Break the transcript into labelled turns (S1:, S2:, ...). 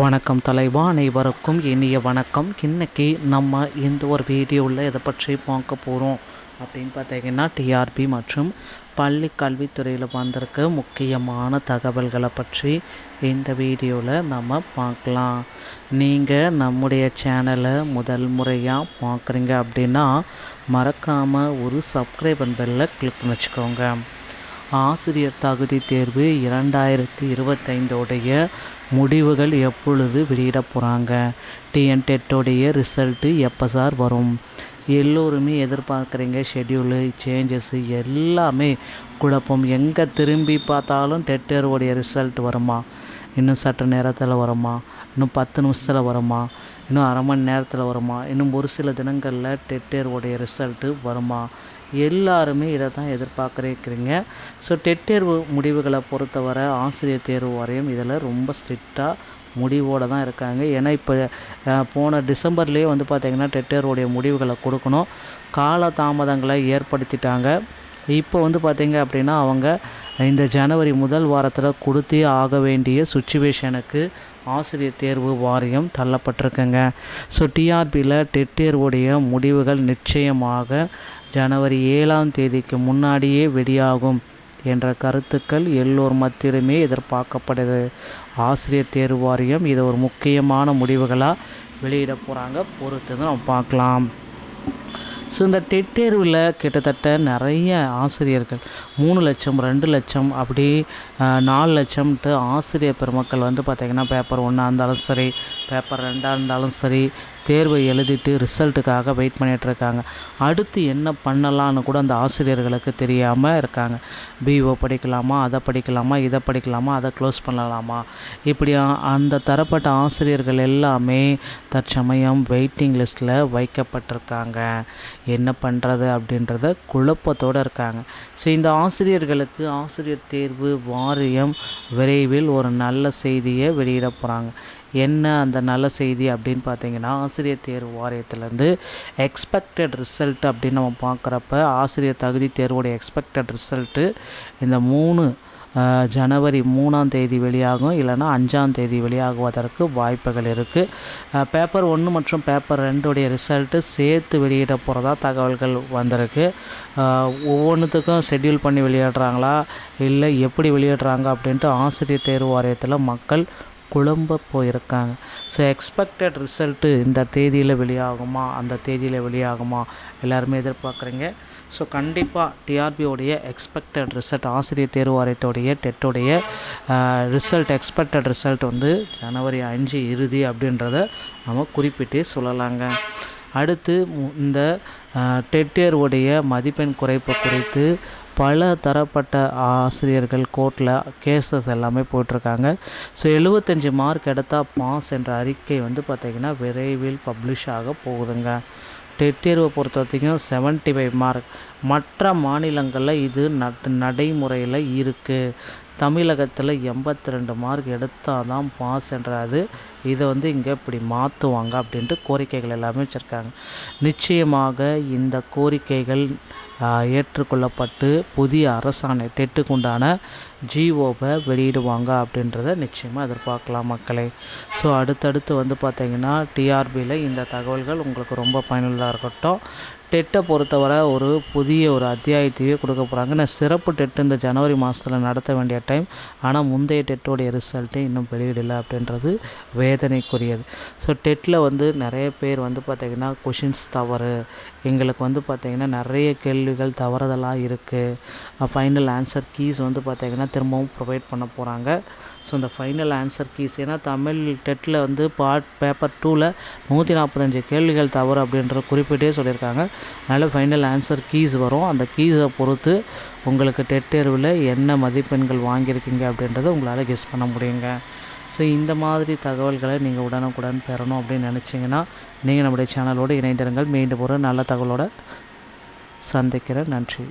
S1: வணக்கம் தலைவா, அனைவருக்கும் இனிய வணக்கம். இன்றைக்கி நம்ம இந்த ஒரு வீடியோவில் இதை பற்றி பார்க்க போகிறோம் அப்படின்னு பார்த்தீங்கன்னா, டிஆர்பி மற்றும் பள்ளி கல்வித்துறையில் வந்திருக்க முக்கியமான தகவல்களை பற்றி இந்த வீடியோவில் நம்ம பார்க்கலாம். நீங்கள் நம்முடைய சேனலை முதல் முறையாக பார்க்குறீங்க அப்படின்னா மறக்காமல் ஒரு சப்ஸ்கிரைப் பெல்லை கிளிக் பண்ணி வச்சுக்கோங்க. ஆசிரியர் தகுதி தேர்வு 2025 முடிவுகள் எப்பொழுது வெளியிட போகிறாங்க? டிஎன்டெட்டோடைய ரிசல்ட்டு எப்போ சார் வரும்? எல்லோருமே எதிர்பார்க்குறீங்க. ஷெட்யூலு சேஞ்சஸ்ஸு எல்லாமே குழப்பம். எங்கே திரும்பி பார்த்தாலும் டெட் தேர்வுடைய ரிசல்ட் வருமா, இன்னும் சற்று நேரத்தில் வருமா, இன்னும் 10 நிமிஷத்தில் வருமா, இன்னும் அரை மணி நேரத்தில் வருமா, இன்னும் ஒரு சில தினங்களில் டெட் தேர்வுடைய ரிசல்ட்டு வருமா? எல்லாருமே இதை தான் எதிர்பார்க்குறீங்க. ஸோ டெட் தேர்வு முடிவுகளை பொறுத்தவரை ஆசிரியர் தேர்வு வாரியம் இதில் ரொம்ப ஸ்ட்ரிக்டாக முடிவோடு தான் இருக்காங்க. ஏன்னா இப்போ போன டிசம்பர்லேயே பார்த்திங்கன்னா டெட் தேர்வுடைய முடிவுகளை கொடுக்கணும். கால தாமதங்களை ஏற்படுத்திட்டாங்க. இப்போ பார்த்திங்க அப்படின்னா அவங்க இந்த ஜனவரி முதல் வாரத்தில் கொடுத்தே ஆக வேண்டிய சுச்சுவேஷனுக்கு ஆசிரியர் தேர்வு வாரியம் தள்ளப்பட்டிருக்குங்க. ஸோ டிஆர்பியில் டெட் தேர்வுடைய முடிவுகள் நிச்சயமாக ஜனவரி 7 முன்னாடியே வெளியாகும் என்ற கருத்துக்கள் எல்லோர் மத்தியிலுமே எதிர்பார்க்கப்படுது. ஆசிரியர் தேர்வு வாரியம் இதை ஒரு முக்கியமான முடிவுகளாக வெளியிட போகிறாங்க. பொறுத்து நம்ம பார்க்கலாம். ஸோ இந்த டெட் தேர்வில் கிட்டத்தட்ட நிறைய ஆசிரியர்கள் 3 லட்சம் 2 லட்சம் அப்படி 4 லட்சம்ட்டு ஆசிரியர் பெருமக்கள் பார்த்திங்கன்னா பேப்பர் 1 இருந்தாலும் சரி, பேப்பர் 2 இருந்தாலும் சரி, தேர்வை எழுதிட்டு ரிசல்ட்டுக்காக வெயிட் பண்ணிகிட்ருக்காங்க. அடுத்து என்ன பண்ணலான்னு கூட அந்த ஆசிரியர்களுக்கு தெரியாமல் இருக்காங்க. பிஓ படிக்கலாமா, அதை படிக்கலாமா, இதை படிக்கலாமா, அதை க்ளோஸ் பண்ணலாமா, இப்படி அந்த தரப்பட்ட ஆசிரியர்கள் எல்லாமே தற்சமயம் வெயிட்டிங் லிஸ்ட்டில் வைக்கப்பட்டிருக்காங்க. என்ன பண்ணுறது அப்படின்றத குழப்பத்தோடு இருக்காங்க. ஸோ இந்த ஆசிரியர்களுக்கு ஆசிரியர் தேர்வு வாரியம் விரைவில் ஒரு நல்ல செய்தியை வெளியிட போகிறாங்க. என்ன அந்த நல்ல செய்தி அப்படின்னு பார்த்தீங்கன்னா, ஆசிரியர் தேர்வு வாரியத்திலேருந்து எக்ஸ்பெக்டட் ரிசல்ட் அப்படின்னு நம்ம பார்க்குறப்ப ஆசிரியர் தகுதி தேர்வுடைய எக்ஸ்பெக்டட் ரிசல்ட்டு இந்த ஜனவரி 3 வெளியாகும், இல்லைனா 5 வெளியாகுவதற்கு வாய்ப்புகள் இருக்குது. பேப்பர் 1 மற்றும் பேப்பர் 2 ரிசல்ட்டு சேர்த்து வெளியிட போகிறதா தகவல்கள் வந்திருக்கு. ஒவ்வொன்றுத்துக்கும் ஷெட்யூல் பண்ணி வெளியிடுறாங்களா, இல்லை எப்படி வெளியிடுறாங்க அப்படின்ட்டு ஆசிரியர் தேர்வு வாரியத்தில் மக்கள் குழம்ப போயிருக்காங்க. ஸோ எக்ஸ்பெக்டட் ரிசல்ட்டு இந்த தேதியில் வெளியாகுமா, அந்த தேதியில் வெளியாகுமா, எல்லாருமே எதிர்பார்க்குறீங்க. ஸோ கண்டிப்பாக டிஆர்பியோடைய எக்ஸ்பெக்டட் ரிசல்ட், ஆசிரியர் தேர்வு வாரியத்தோடைய டெட்டோடைய ரிசல்ட், எக்ஸ்பெக்டட் ரிசல்ட் ஜனவரி 5 இறுதி அப்படின்றத நம்ம குறிப்பிட்டே சொல்லலாங்க. அடுத்து இந்த டெட் தேர்வுடைய மதிப்பெண் குறைப்பு குறித்து பல தரப்பட்ட ஆசிரியர்கள் கோர்ட்டில் கேசஸ் எல்லாமே போட்டிருக்காங்க. ஸோ 75 மார்க் எடுத்தால் பாஸ் என்ற அறிக்கை பார்த்திங்கன்னா விரைவில் பப்ளிஷ் ஆக போகுதுங்க. டெட் தேர்வை பொறுத்த வரைக்கும் 75 மார்க். மற்ற மாநிலங்களில் இது நடைமுறையில் இருக்குது. தமிழகத்தில் 82 மார்க் எடுத்தால் தான் பாஸ் என்றது. இதை இங்கே இப்படி மாற்றுவாங்க அப்படின்ட்டு கோரிக்கைகள் எல்லாமே வச்சுருக்காங்க. நிச்சயமாக இந்த கோரிக்கைகள் ஏற்றுக்கொள்ளப்பட்டு புதிய அரசாணை டெட்டுக்கு உண்டான ஜிஓவை வெளியிடுவாங்க அப்படின்றத நிச்சயமாக எதிர்பார்க்கலாம் மக்களே. ஸோ அடுத்தடுத்து பார்த்திங்கன்னா டிஆர்பியில் இந்த தகவல்கள் உங்களுக்கு ரொம்ப பயனுள்ளதாக இருக்கட்டும். டெட்டை பொறுத்தவரை ஒரு புதிய ஒரு அத்தியாயத்தையே கொடுக்க போகிறாங்க. நான் சிறப்பு டெட்டு இந்த ஜனவரி மாதத்தில் நடத்த வேண்டிய டைம், ஆனால் முந்தைய டெட்டோடைய ரிசல்ட்டு இன்னும் வெளியிடலை அப்படின்றது வேதனைக்குரியது. ஸோ டெட்டில் நிறைய பேர் பார்த்திங்கன்னா கொஷின்ஸ் தவறு, எங்களுக்கு பார்த்திங்கன்னா நிறைய கேள்விகள் தவறுதலாக இருக்குது. ஃபைனல் ஆன்சர் கீஸ் பார்த்திங்கன்னா திரும்பவும் ப்ரொவைட் பண்ண போகிறாங்க. ஸோ இந்த ஃபைனல் ஆன்சர் கீஸ், ஏன்னா தமிழ் டெட்டில் பேப்பர் 2ல் 145 கேள்விகள் தவறு அப்படின்ற குறிப்பிட்டே சொல்லியிருக்காங்க. அதனால் ஃபைனல் ஆன்சர் கீஸ் வரும். அந்த கீஸை பொறுத்து உங்களுக்கு டெட் தேர்வில் என்ன மதிப்பெண்கள் வாங்கியிருக்கீங்க அப்படின்றத உங்களால் கெஸ் பண்ண முடியுங்க. ஸோ இந்த மாதிரி தகவல்களை நீங்கள் உடனுக்குடன் பெறணும் அப்படின்னு நினச்சிங்கன்னா நீங்கள் நம்முடைய சேனலோடு இணைந்திருங்கள். மீண்டும் ஒரு நல்ல தகவலோடு சந்திக்கிறேன். நன்றி.